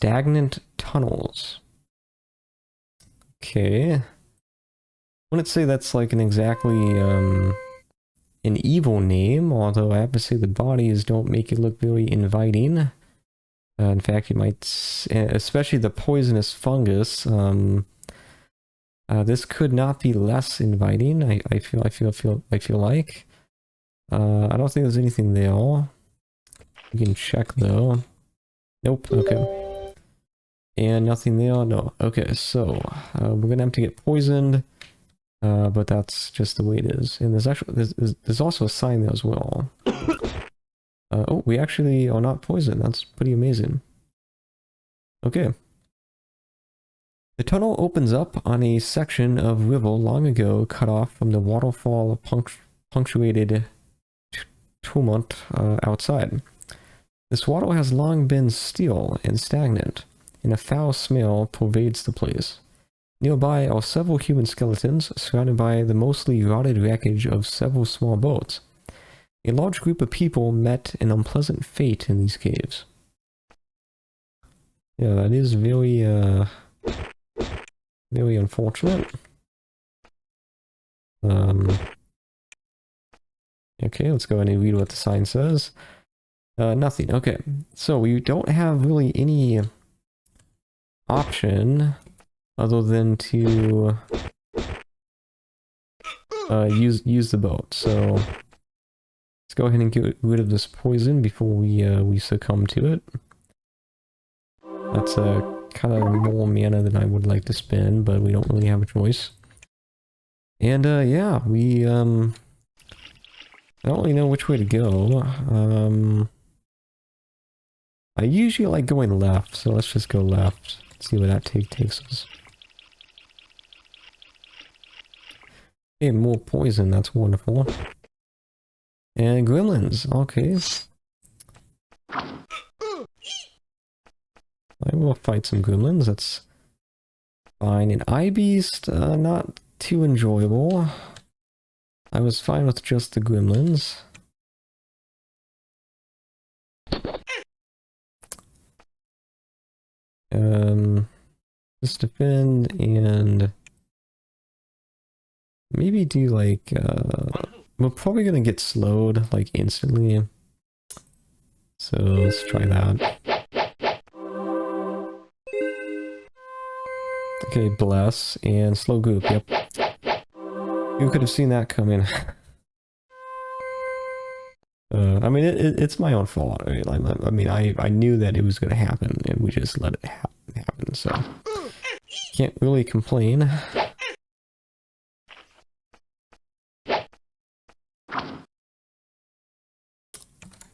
Stagnant tunnels. Okay. I wouldn't say that's like an exactly an evil name, although I have to say the bodies don't make it look very inviting. In fact, you might, especially the poisonous fungus. This could not be less inviting. I feel like. I don't think there's anything there. We can check though. Nope. Okay. And nothing there. No. Okay. So we're gonna have to get poisoned. But that's just the way it is. And there's also a sign there as well. Oh, we actually are not poisoned. That's pretty amazing. Okay. The tunnel opens up on a section of river long ago cut off from the waterfall punctuated tumult outside. This water has long been still and stagnant, and a foul smell pervades the place. Nearby are several human skeletons, surrounded by the mostly rotted wreckage of several small boats. A large group of people met an unpleasant fate in these caves. Yeah, that is very, very unfortunate. Okay, let's go ahead and read what the sign says. Nothing. Okay, so we don't have really any option other than to use the boat. So let's go ahead and get rid of this poison before we succumb to it. That's kind of more mana than I would like to spend, but we don't really have a choice. And yeah, we I don't really know which way to go. I usually like going left, so let's just go left. See where that takes us. Okay, more poison, that's wonderful. And gremlins, okay. I will fight some gremlins, that's fine. And eye beast, not too enjoyable. I was fine with just the gremlins. Just defend and maybe do like, we're probably gonna get slowed like instantly. So let's try that. Okay, bless and slow group, yep. You could have seen that coming. I mean, it's my own fault. Right? I mean, I knew that it was going to happen, and we just let it happen. So can't really complain. I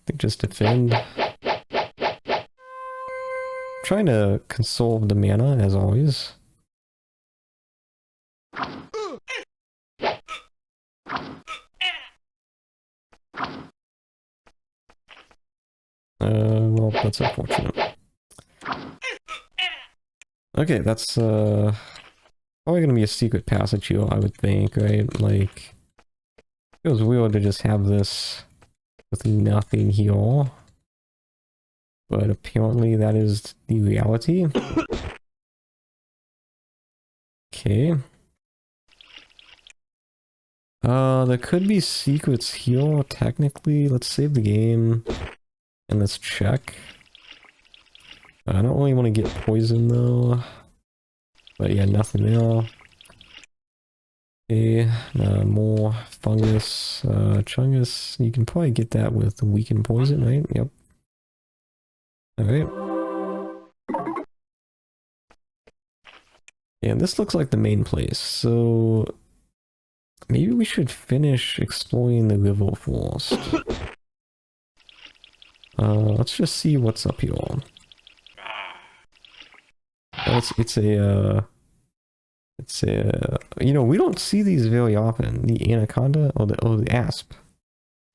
think just defend. Trying to conserve the mana as always. Well, that's unfortunate. Okay, that's probably gonna be a secret passage here, I would think, right? Like, it feels weird to just have this with nothing here. But apparently that is the reality. Okay. There could be secrets here, technically. Let's save the game. And let's check. I don't really want to get poisoned though. But yeah, nothing there. Okay, more fungus. Chungus, you can probably get that with weakened poison, right? Yep. Alright. Yeah, this looks like the main place, so maybe we should finish exploring the river first. Let's just see what's up here. It's a, you know, we don't see these very often. The anaconda or the asp.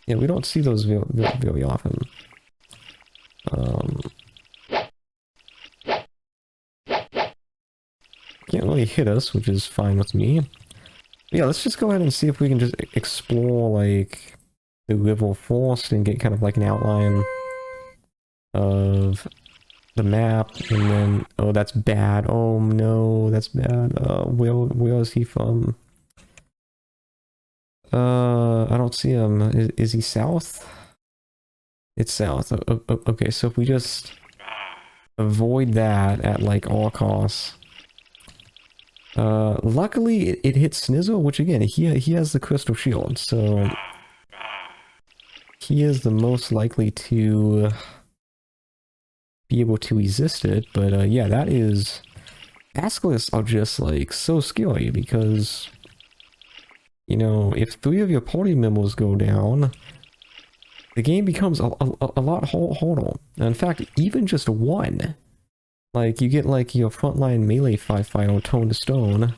Yeah, we don't see those very often. Can't really hit us, which is fine with me. But yeah, let's just go ahead and see if we can just explore, like, the river first and get kind of like an outline of the map, and then... Oh, that's bad. Oh, no, that's bad. Where is he from? I don't see him. Is he south? It's south. Okay, so if we just avoid that at, like, all costs. Luckily, it hits Snizzle, which, again, he has the crystal shield, so... He is the most likely to be able to resist it, but yeah, that is... Basilisks are just, like, so scary, because... You know, if 3 of your party members go down, the game becomes a lot harder. In fact, even just 1. Like, you get, like, your frontline melee fighter toned to stone,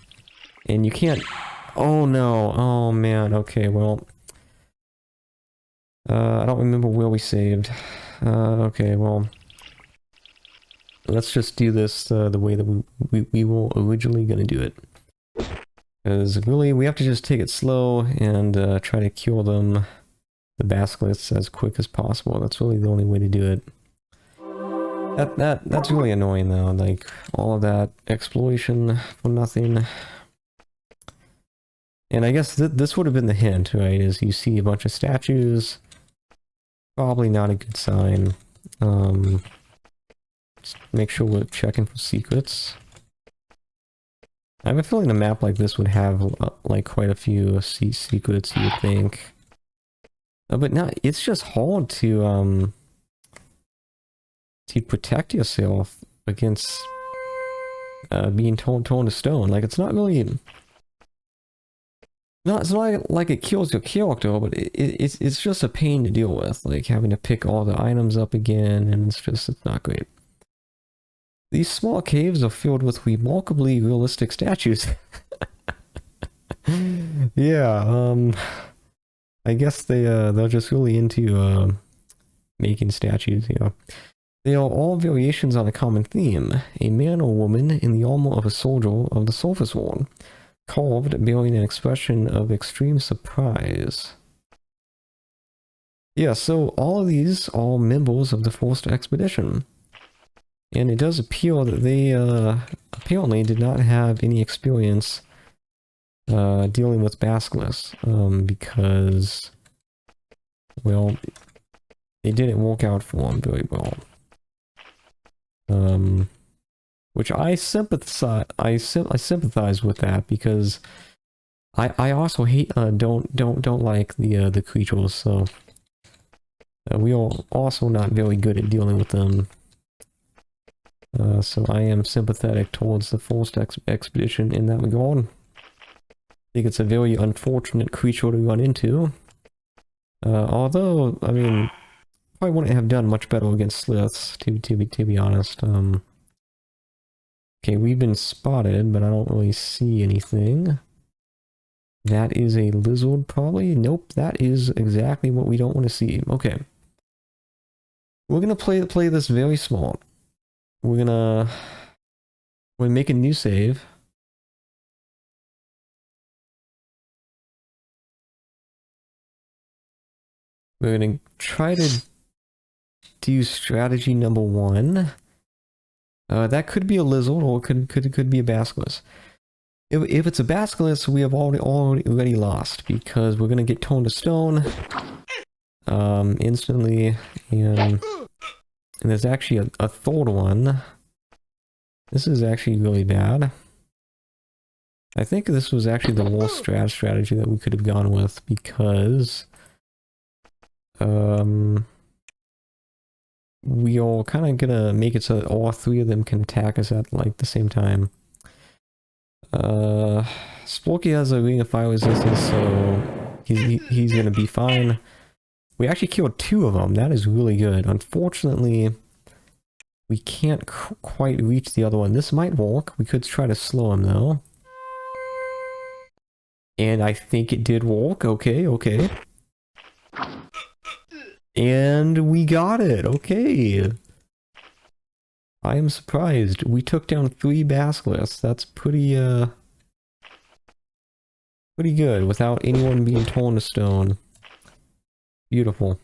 and you can't... Oh no, oh man, okay, well... I don't remember where we saved. Okay, well... Let's just do this the way that we were originally gonna do it. Because really, we have to just take it slow and try to kill them, the basilisks, as quick as possible. That's really the only way to do it. That's really annoying though, like, all of that exploration for nothing. And I guess this would have been the hint, right, is you see a bunch of statues. Probably not a good sign. Just make sure we're checking for secrets. I have a feeling a map like this would have, like, quite a few secrets, you would think. But no, it's just hard to protect yourself against being torn to stone. Like, it's not really... No, it's not like it kills your character, but it's just a pain to deal with. Like, having to pick all the items up again, and it's not great. These small caves are filled with remarkably realistic statues. Yeah, I guess they're just really into making statues, you know. They are all variations on a common theme. A man or woman in the armor of a soldier of the surface world, carved, bearing an expression of extreme surprise. Yeah, so all of these are members of the first expedition. And it does appear that they apparently did not have any experience dealing with basilisks, because, well, it didn't work out for them very well. Which I sympathize. I sympathize with that, because I also hate don't like the creatures. So we are also not very good at dealing with them. So I am sympathetic towards the first expedition in that regard. I think it's a very unfortunate creature to run into. Although, I mean, probably wouldn't have done much better against Sliths, to be honest. Okay, we've been spotted, but I don't really see anything. That is a lizard, probably? Nope, that is exactly what we don't want to see. Okay. We're gonna play this very small. We're gonna make a new save. We're gonna try to do strategy number 1. That could be a lizard, or it could be a basilisk. If it's a basilisk, we have already lost, because we're gonna get toned to stone instantly, and there's actually a third one. This is actually really bad. I think this was actually the worst strategy that we could have gone with, because we are kind of gonna make it so that all 3 of them can attack us at, like, the same time. Splorky has a ring of fire resistance, so he's gonna be fine. We actually killed 2 of them. That is really good. Unfortunately, we can't quite reach the other one. This might work. We could try to slow him, though. And I think it did work. Okay, okay. And we got it. Okay. I am surprised. We took down 3 basilisks. That's pretty good without anyone being torn to stone. Beautiful.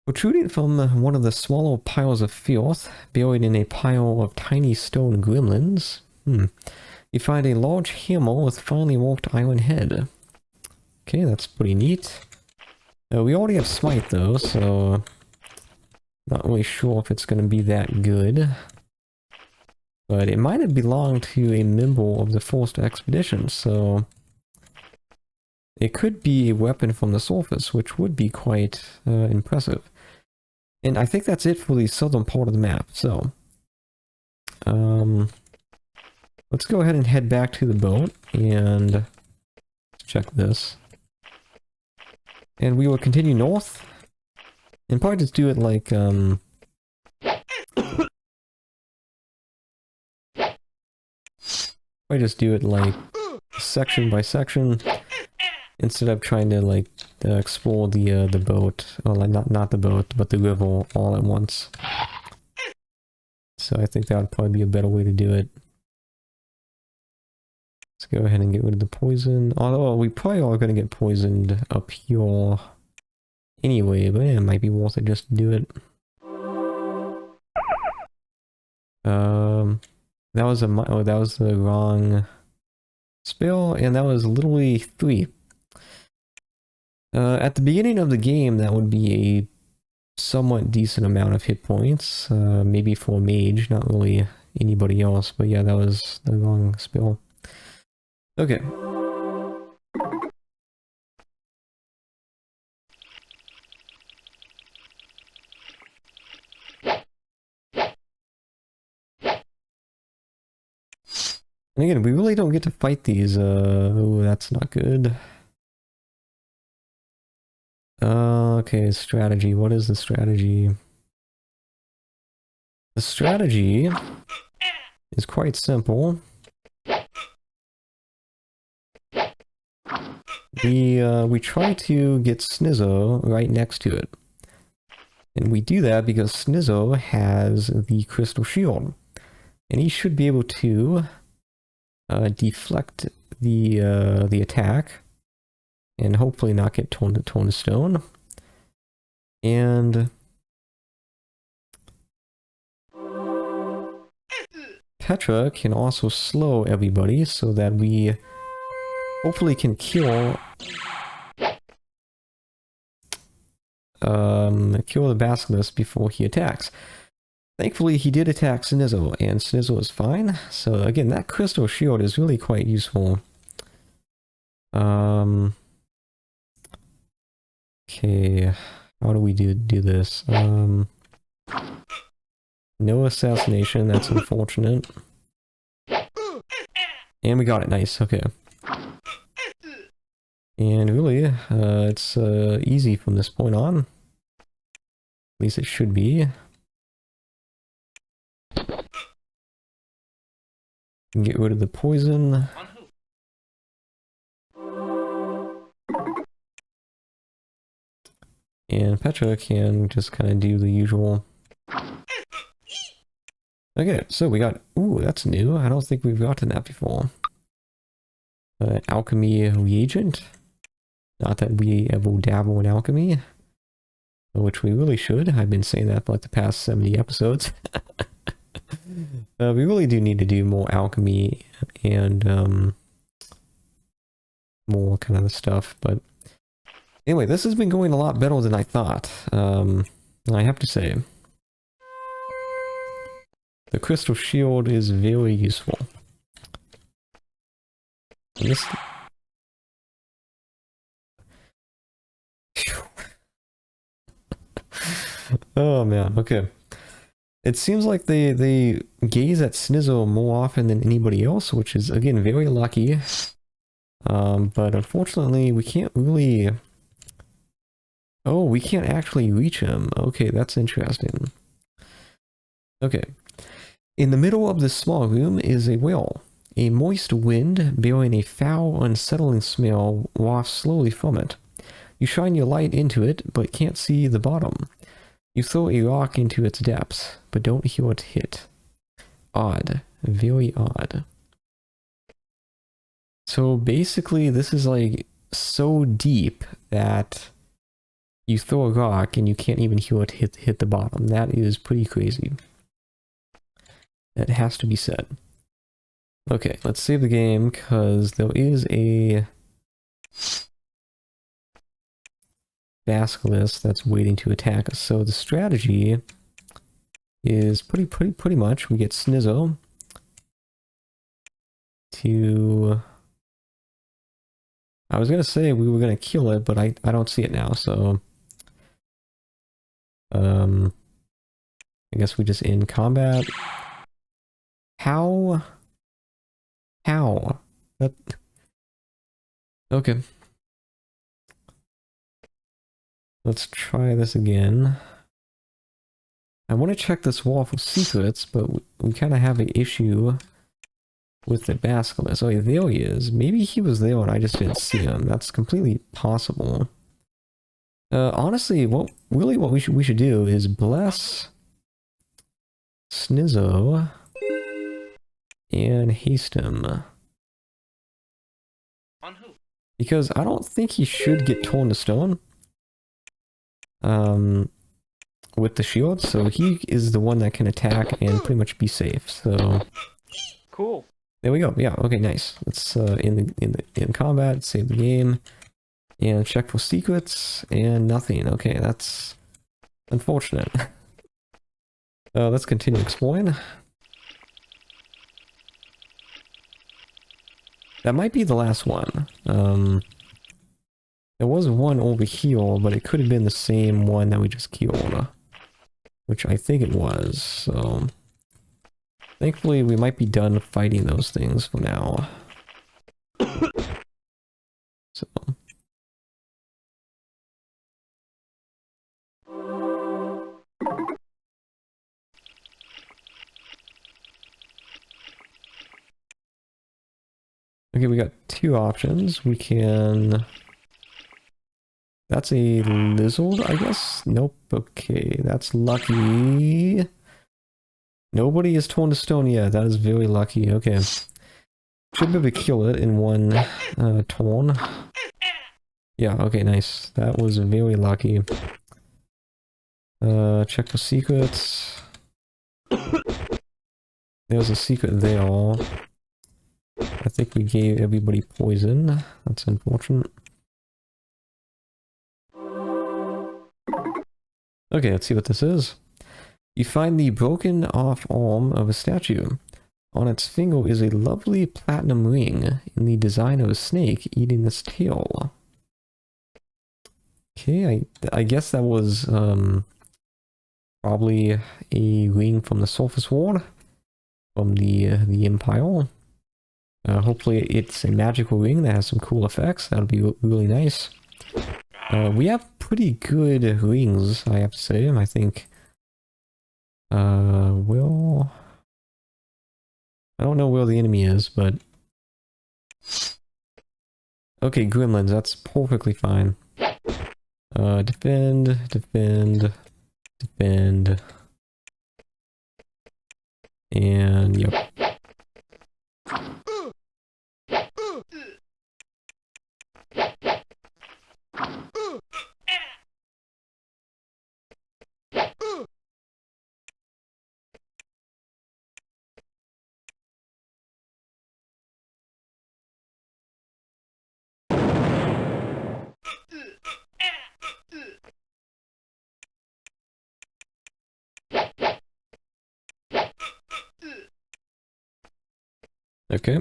Protruding from one of the smaller piles of filth, buried in a pile of tiny stone gremlins, you find a large hammer with finely worked iron head. Okay, that's pretty neat. We already have Smite though, so not really sure if it's going to be that good. But it might have belonged to a member of the first expedition, so it could be a weapon from the surface, which would be quite impressive. And I think that's it for the southern part of the map, so let's go ahead and head back to the boat and check this. And we will continue north, and probably just do it like, section by section, instead of trying to like explore the boat, or like not the boat, but the river all at once. So I think that would probably be a better way to do it. Let's go ahead and get rid of the poison. Although we probably are going to get poisoned up here anyway, but it might be worth it just to do it. That was the wrong spell, and that was literally 3. At the beginning of the game, that would be a somewhat decent amount of hit points, maybe for a mage, not really anybody else, but yeah, that was the wrong spell. Okay. And again, we really don't get to fight these, oh, that's not good. Okay, strategy. What is the strategy? The strategy is quite simple. We try to get Snizzo right next to it. And we do that because Snizzo has the crystal shield. And he should be able to deflect the attack. And hopefully not get torn to stone. And Petra can also slow everybody so that we hopefully can kill the basilisk before he attacks. Thankfully he did attack Snizzo, and Snizzo is fine. So again, that crystal shield is really quite useful. Okay, how do we do this? No assassination, that's unfortunate. And we got it, nice, okay. And really, it's easy from this point on. At least it should be. Get rid of the poison. And Petra can just kind of do the usual. Okay, so we got... Ooh, that's new. I don't think we've gotten that before. Alchemy reagent. Not that we ever dabble in alchemy. Which we really should. I've been saying that for like the past 70 episodes. We really do need to do more alchemy and more kind of the stuff, but anyway, this has been going a lot better than I thought. I have to say. The crystal shield is very useful. This... Oh man, okay. It seems like they gaze at Snizzo more often than anybody else, which is, again, very lucky. But unfortunately, we can't really... Oh, we can't actually reach him. Okay, that's interesting. Okay. In the middle of this small room is a well. A moist wind, bearing a foul, unsettling smell, wafts slowly from it. You shine your light into it, but can't see the bottom. You throw a rock into its depths, but don't hear it hit. Odd. Very odd. So basically, this is like so deep that you throw a rock and you can't even heal it hit the bottom. That is pretty crazy. That has to be said. Okay, let's save the game because there is a basilisk that's waiting to attack us. So the strategy is pretty much we get Snizzo to... I was gonna say we were gonna kill it, but I don't see it now, so I guess we just end combat. How? That... Okay. Let's try this again. I want to check this wall for secrets, but we kind of have an issue with the basilisk. Oh yeah, there he is. Maybe he was there and I just didn't see him. That's completely possible. Honestly, what we should do is bless Snizzo and haste him. On who? Because I don't think he should get torn to stone. With the shield, so he is the one that can attack and pretty much be safe. So Cool. there we go. Yeah. Okay. Nice. Let's in combat, save the game, and check for secrets and nothing. Okay, that's unfortunate. Let's continue exploring. That might be the last one. There was one over here, but it could have been the same one that we just killed. Which I think it was, so... Thankfully, we might be done fighting those things for now. So... Okay, we got two options. We can... That's a lizard, I guess? Nope. Okay, that's lucky. Nobody is torn to stone yet. That is very lucky. Okay. Should be able to kill it in one torn. Yeah, okay, nice. That was very lucky. Check for secrets. There's a secret there. I think we gave everybody poison. That's unfortunate. Okay, let's see what this is. You find the broken off arm of a statue. On its finger is a lovely platinum ring in the design of a snake eating its tail. Okay, I guess that was probably a ring from the Surface Ward, from the Empire. Hopefully it's a magical ring that has some cool effects. That'll be really nice. We have pretty good rings, I have to say. I think... well... I don't know where the enemy is, but... Okay, gremlins, that's perfectly fine. Defend, defend, defend... And, yep. Okay.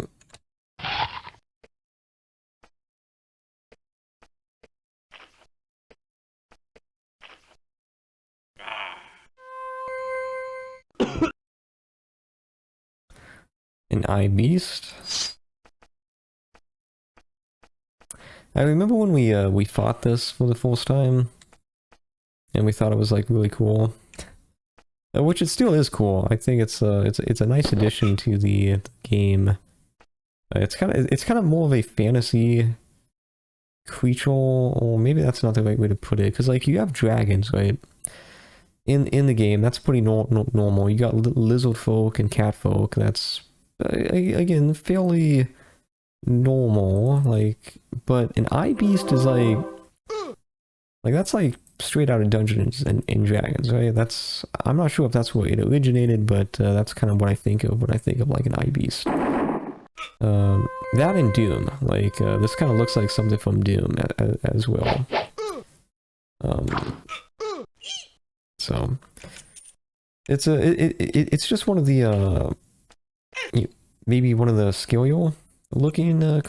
An eye beast. I remember when we fought this for the first time, and we thought it was like really cool. Which it still is cool. I think it's a nice addition to the game. It's kind of more of a fantasy creature, or maybe that's not the right way to put it. Because like you have dragons, right? In the game, that's pretty normal. You got lizard folk and cat folk. That's again fairly normal. Like, but an eye beast is like that's like straight out of Dungeons and Dragons, right? I'm not sure if that's where it originated, but that's kind of what I think of when I think of like an iBeast. That and Doom, like this kind of looks like something from Doom as well. So it's just one of the maybe one of the scarier looking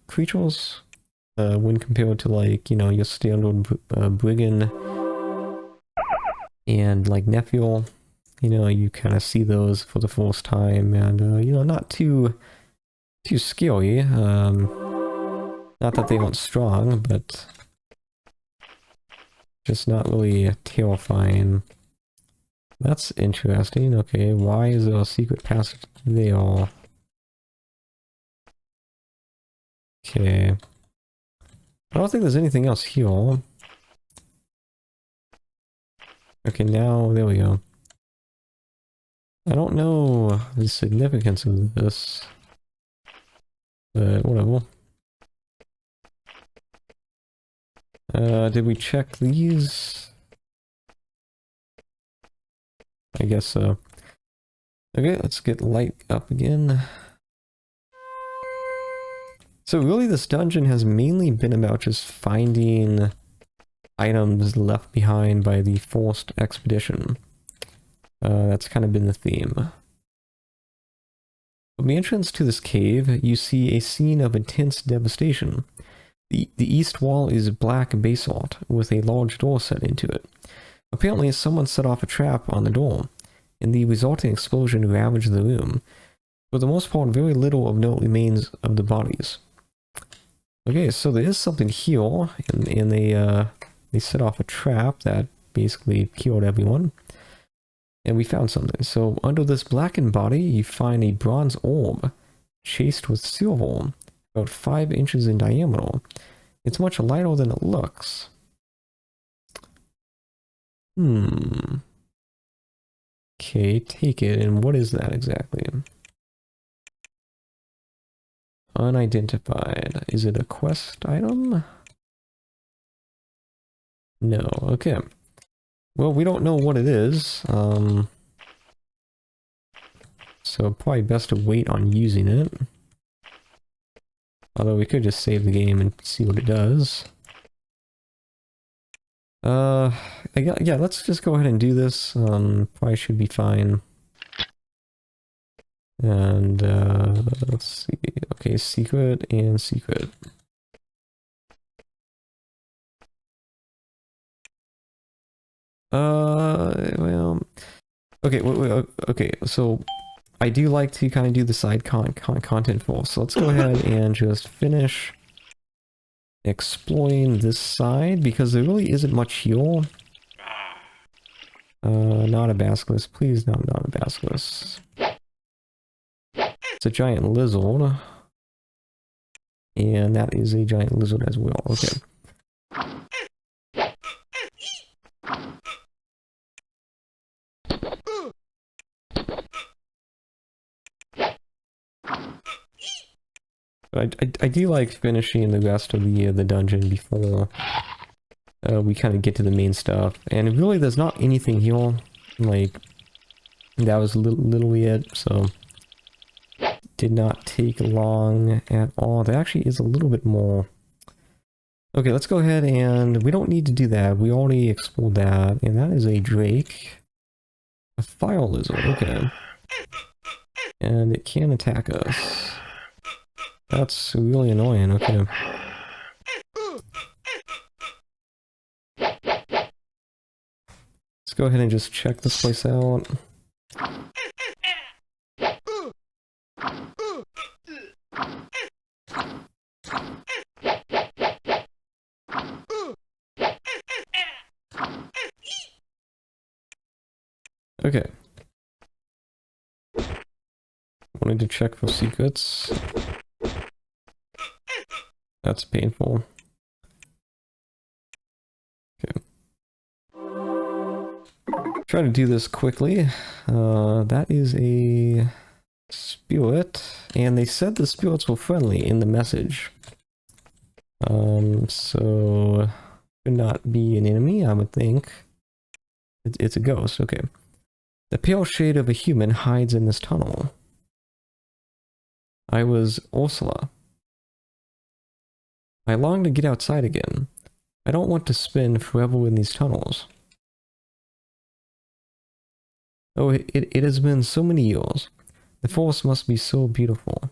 creatures when compared to like, you know, your standard brigand and like Nephiel. You know, you kind of see those for the first time, and you know, not too scary. Not that they aren't strong, but just not really terrifying. That's interesting. Okay, why is there a secret passage there? Okay. I don't think there's anything else here. Okay, now, there we go. I don't know the significance of this, but whatever. Did we check these? I guess so. Okay, let's get light up again. So really this dungeon has mainly been about just finding items left behind by the forced expedition. That's kind of been the theme. From the entrance to this cave, you see a scene of intense devastation. The east wall is black basalt, with a large door set into it. Apparently, someone set off a trap on the door, and the resulting explosion ravaged the room. For the most part, very little of note remains of the bodies. Okay, so there is something here, and they set off a trap that basically killed everyone. And we found something. So under this blackened body, you find a bronze orb, chased with silver, about 5 inches in diameter. It's much lighter than it looks. Okay, take it. And what is that exactly? Unidentified. Is it a quest item? No. Okay. Well, we don't know what it is. So probably best to wait on using it. Although we could just save the game and see what it does. Yeah, let's just go ahead and do this. Probably should be fine. And, let's see. Okay, secret and secret. Well... Okay, okay, so... I do like to kind of do the side content first, so let's go ahead and just finish exploring this side, because there really isn't much here. Not a basilisk, please, not a basilisk. It's a giant lizard. And that is a giant lizard as well, okay. But I do like finishing the rest of the dungeon before we kind of get to the main stuff. And really there's not anything here, like, that was literally it, so did not take long at all. There actually is a little bit more. Okay, let's go ahead and we don't need to do that. We already explored that, and that is a drake. A fire lizard, okay. And it can attack us. That's really annoying, okay. Let's go ahead and just check this place out. Okay. Wanted to check for secrets. That's painful. Okay. Try to do this quickly. That is a spirit, and they said the spirits were friendly in the message. So should not be an enemy, I would think. It's a ghost, okay. The pale shade of a human hides in this tunnel. I was Ursula. I long to get outside again. I don't want to spend forever in these tunnels. Oh, it has been so many years. The forest must be so beautiful.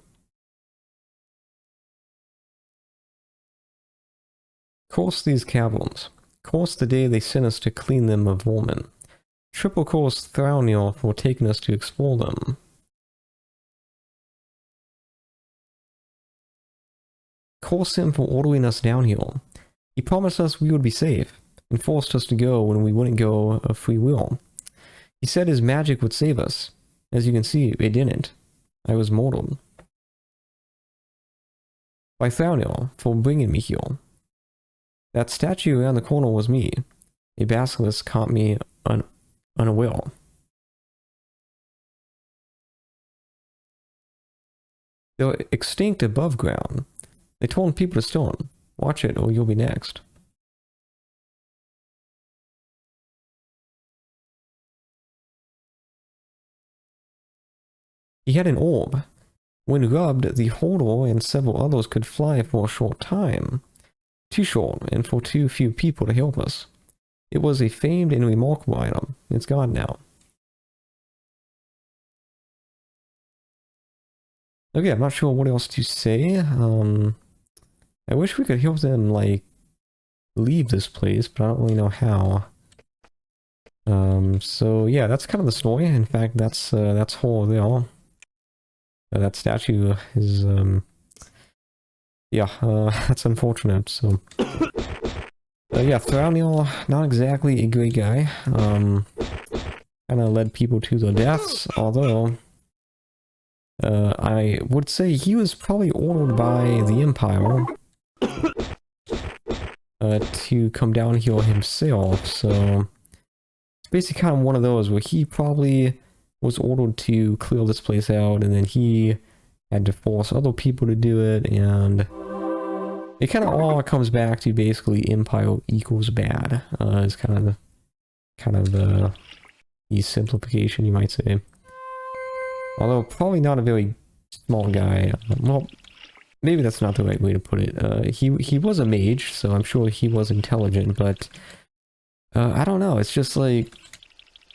Curse these caverns. Curse the day they sent us to clean them of vermin. Triple curse Thrauniel for taking us to explore them. Curse him for ordering us down here. He promised us we would be safe, and forced us to go when we wouldn't go of free will. He said his magic would save us. As you can see, it didn't. I was mortal. By Thrauniel for bringing me here. That statue around the corner was me. A basilisk caught me unaware. They're extinct above ground. They told people to stone. Watch it or you'll be next. He had an orb. When rubbed, the holder and several others could fly for a short time. Too short, and for too few people to help us. It was a famed and remarkable item. It's gone now. Okay, I'm not sure what else to say. I wish we could help them, like, leave this place, but I don't really know how. So yeah, that's kind of the story. In fact, that's whole there. That statue is, yeah, that's unfortunate, so. Yeah, Thrauniel, not exactly a great guy. Kinda led people to their deaths, although, I would say he was probably ordered by the Empire to come down here himself, so it's basically kind of one of those where he probably was ordered to clear this place out, and then he had to force other people to do it, and it kind of all comes back to basically Empire equals bad, is kind of the simplification, you might say. Although probably not a very small guy. Well, maybe that's not the right way to put it. He was a mage, so I'm sure he was intelligent, but I don't know. It's just like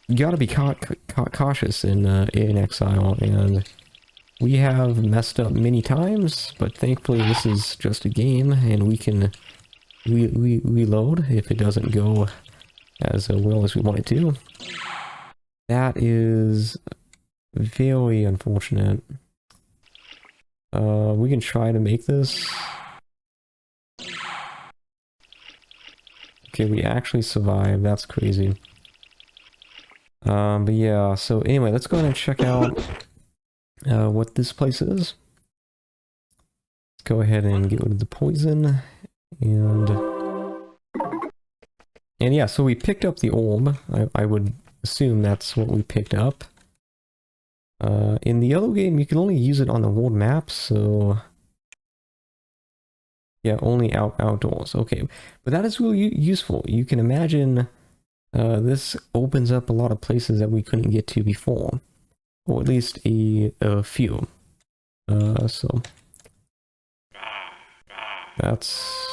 you gotta be cautious in Exile, and we have messed up many times. But thankfully, this is just a game, and we can reload if it doesn't go as well as we want it to. That is very unfortunate. We can try to make this. Okay, we actually survived. That's crazy. But yeah, so anyway, let's go ahead and check out what this place is. Let's go ahead and get rid of the poison. And yeah, so we picked up the orb. I would assume that's what we picked up. In the other game, you can only use it on the world map, so yeah, only outdoors. Okay, but that is really useful. You can imagine this opens up a lot of places that we couldn't get to before, or at least a few. So that's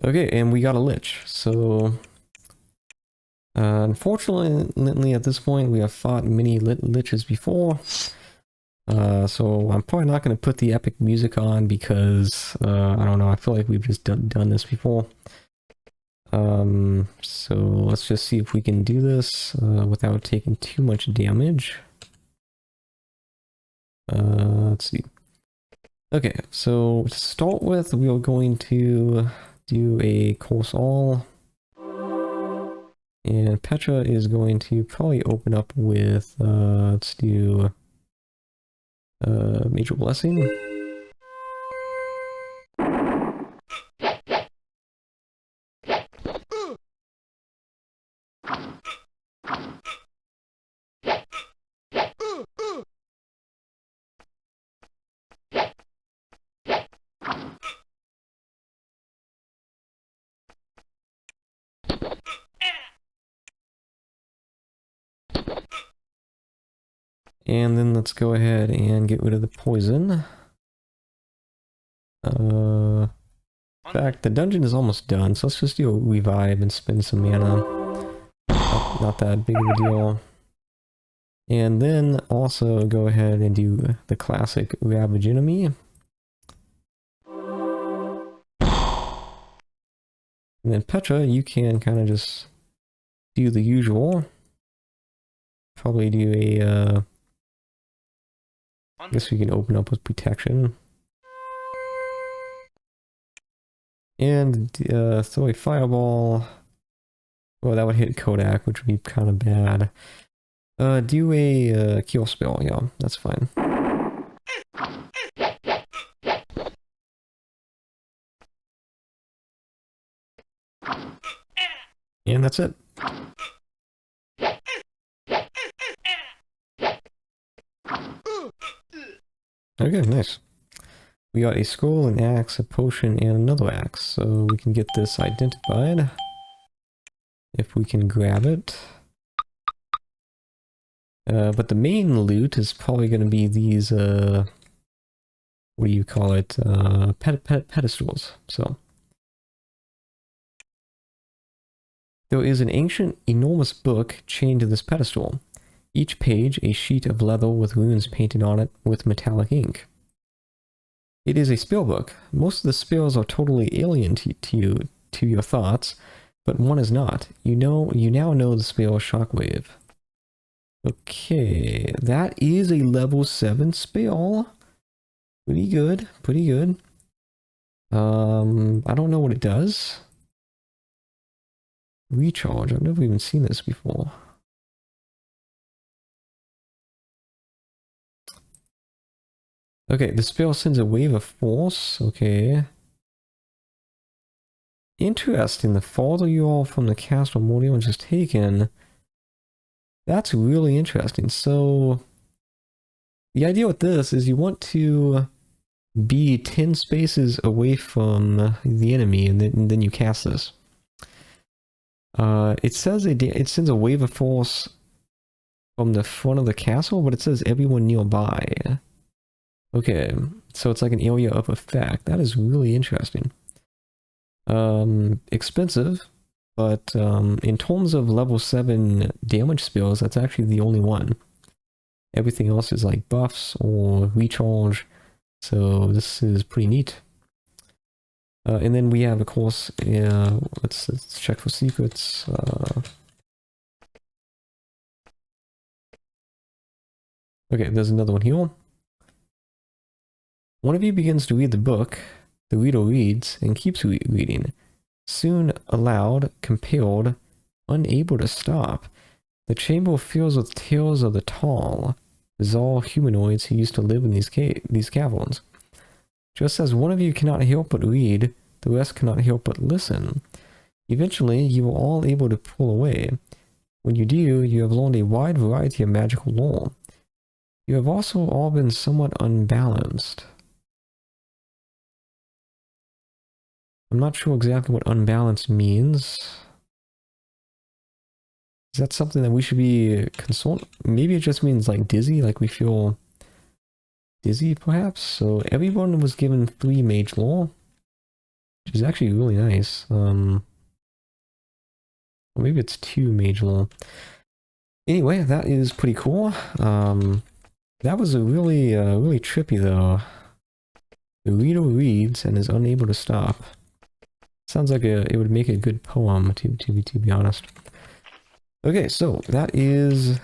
okay, and we got a lich. So unfortunately, at this point, we have fought many liches before. So I'm probably not going to put the epic music on because, I don't know, I feel like we've just done this before. So let's just see if we can do this without taking too much damage. Let's see. Okay, so to start with, we are going to do a course all. And Petra is going to probably open up with, let's do Major Blessing. And then let's go ahead and get rid of the poison. In fact, the dungeon is almost done, so let's just do a revive and spend some mana. Not that big of a deal. And then also go ahead and do the classic Ravage Enemy. And then Petra, you can kind of just do the usual. Probably do a, I guess we can open up with protection. And throw a fireball. Well, that would hit Kodak, which would be kind of bad. Do a kill spell, yeah, that's fine. And that's it. Okay, nice. We got a scroll, an axe, a potion, and another axe, so we can get this identified. If we can grab it. But the main loot is probably going to be these, what do you call it, pedestals, so. There is an ancient, enormous book chained to this pedestal. Each page a sheet of leather with runes painted on it with metallic ink. It is a spell book. Most of the spells are totally alien to your thoughts, but one is not. You now know the spell Shockwave. Okay, that is a level 7 spell. Pretty good, pretty good. I don't know what it does. Recharge, I've never even seen this before. Okay, the spell sends a wave of force, okay. Interesting, the farther you are from the castle, more damage is taken. That's really interesting. So, the idea with this is you want to be 10 spaces away from the enemy, and then you cast this. It says it sends a wave of force from the front of the castle, but it says everyone nearby. Okay, so it's like an area of effect. That is really interesting. Expensive, but in terms of level 7 damage spells, that's actually the only one. Everything else is like buffs or recharge, so this is pretty neat. And then we have, of course, let's check for secrets. Okay, there's another one here. One of you begins to read the book. The reader reads and keeps reading. Soon, aloud, compelled, unable to stop. The chamber fills with tales of the tall, bizarre humanoids who used to live in these caverns. Just as one of you cannot help but read, the rest cannot help but listen. Eventually, you are all able to pull away. When you do, you have learned a wide variety of magical lore. You have also all been somewhat unbalanced. I'm not sure exactly what unbalanced means. Is that something that we should be concerned? Maybe it just means like dizzy, like we feel dizzy perhaps? So everyone was given 3 mage lore, which is actually really nice. Or maybe it's 2 mage lore. Anyway, that is pretty cool. That was a really, really trippy though. The reader reads and is unable to stop. Sounds like it would make a good poem, to be honest. Okay, so that is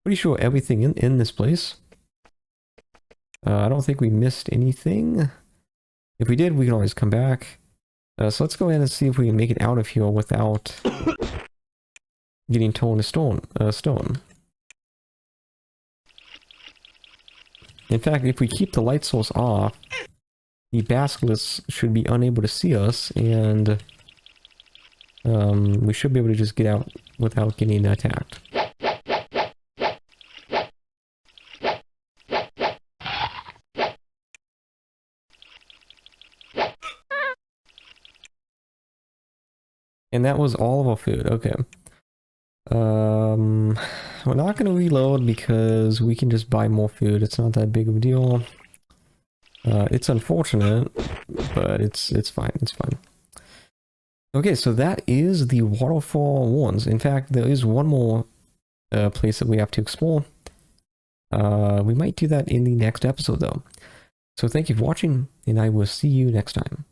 pretty sure everything in this place. I don't think we missed anything. If we did, we can always come back. So let's go ahead and see if we can make it out of here without getting torn to stone. In fact, if we keep the light source off, the basilisks should be unable to see us, and we should be able to just get out without getting attacked. And that was all of our food, okay. we're not going to reload because we can just buy more food. It's not that big of a deal. It's unfortunate, but it's fine. It's fine. Okay, so that is the waterfall ones. In fact, there is one more place that we have to explore. We might do that in the next episode, though. So thank you for watching, and I will see you next time.